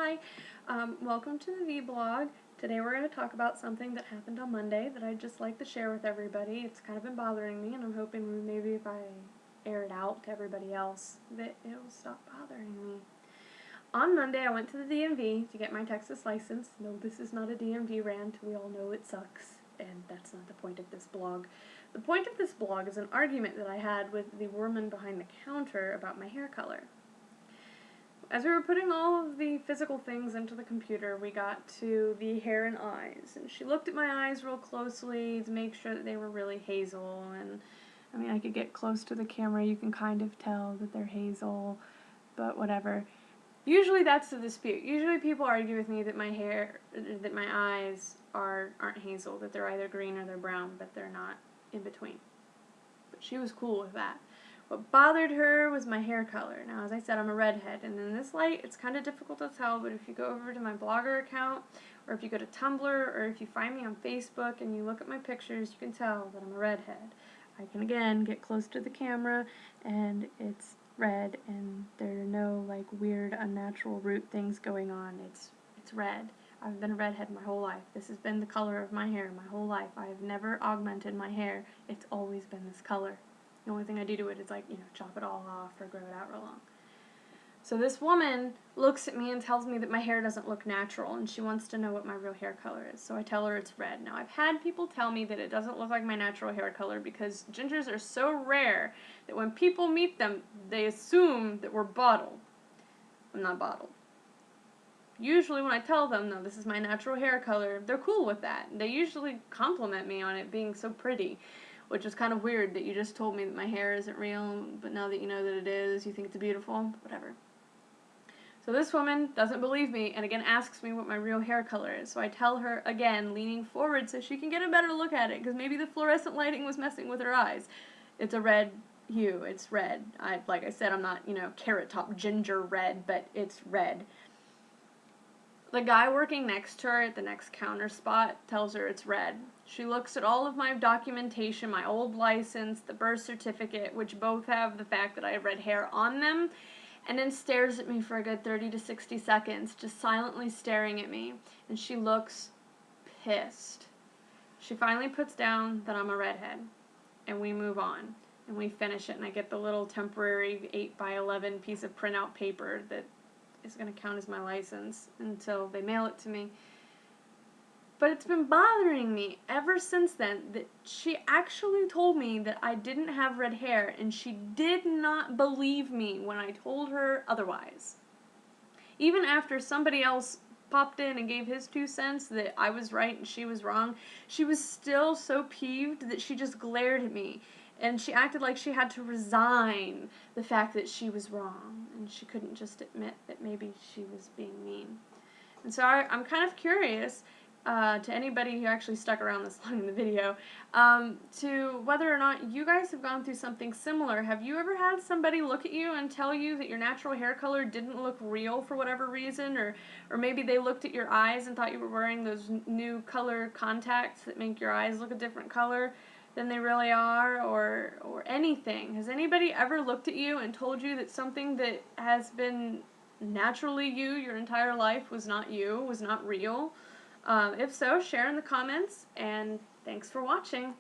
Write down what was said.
Hi, welcome to the vlog. Today we're going to talk about something that happened on Monday that I'd just like to share with everybody. It's kind of been bothering me, and I'm hoping maybe if I air it out to everybody else that it'll stop bothering me. On Monday I went to the DMV to get my Texas license. No, this is not a DMV rant. We all know it sucks, and that's not the point of this blog. The point of this blog is an argument that I had with the woman behind the counter about my hair color. As we were putting all of the physical things into the computer, we got to the hair and eyes, and she looked at my eyes real closely to make sure that they were really hazel, and I mean, I could get close to the camera, you can kind of tell that they're hazel, but whatever. Usually that's the dispute. Usually people argue with me that my eyes aren't hazel, that they're either green or they're brown, but they're not in between. But she was cool with that. What bothered her was my hair color. Now, as I said, I'm a redhead, and in this light, it's kind of difficult to tell, but if you go over to my Blogger account, or if you go to Tumblr, or if you find me on Facebook and you look at my pictures, you can tell that I'm a redhead. I can, again, get close to the camera, and it's red, and there are no, like, weird, unnatural root things going on. It's red. I've been a redhead my whole life. This has been the color of my hair my whole life. I have never augmented my hair. It's always been this color. The only thing I do to it is, like, chop it all off or grow it out real long. So this woman looks at me and tells me that my hair doesn't look natural, and she wants to know what my real hair color is. So I tell her it's red. Now, I've had people tell me that it doesn't look like my natural hair color because gingers are so rare that when people meet them, they assume that we're bottled. I'm not bottled. Usually when I tell them, no, this is my natural hair color, they're cool with that. They usually compliment me on it being so pretty, which is kind of weird that you just told me that my hair isn't real, but now that you know that it is, you think it's beautiful, whatever. So this woman doesn't believe me, and again asks me what my real hair color is. So I tell her, again, leaning forward so she can get a better look at it, because maybe the fluorescent lighting was messing with her eyes. It's a red hue, it's red. Like I said, I'm not, carrot top ginger red, but it's red. The guy working next to her at the next counter spot tells her it's red. She looks at all of my documentation, my old license, the birth certificate, which both have the fact that I have red hair on them, and then stares at me for a good 30 to 60 seconds, just silently staring at me, and she looks pissed. She finally puts down that I'm a redhead, and we move on, and we finish it, and I get the little temporary 8x11 piece of printout paper that is going to count as my license until they mail it to me. But it's been bothering me ever since then that she actually told me that I didn't have red hair, and she did not believe me when I told her otherwise. Even after somebody else popped in and gave his 2 cents that I was right and she was wrong, she was still so peeved that she just glared at me. And she acted like she had to resign the fact that she was wrong, and she couldn't just admit that maybe she was being mean. And so I'm kind of curious, to anybody who actually stuck around this long in the video, to whether or not you guys have gone through something similar. Have you ever had somebody look at you and tell you that your natural hair color didn't look real for whatever reason, or maybe they looked at your eyes and thought you were wearing those new color contacts that make your eyes look a different color than they really are, or anything? Has anybody ever looked at you and told you that something that has been naturally you your entire life was not you, was not real? If so, share in the comments, and thanks for watching.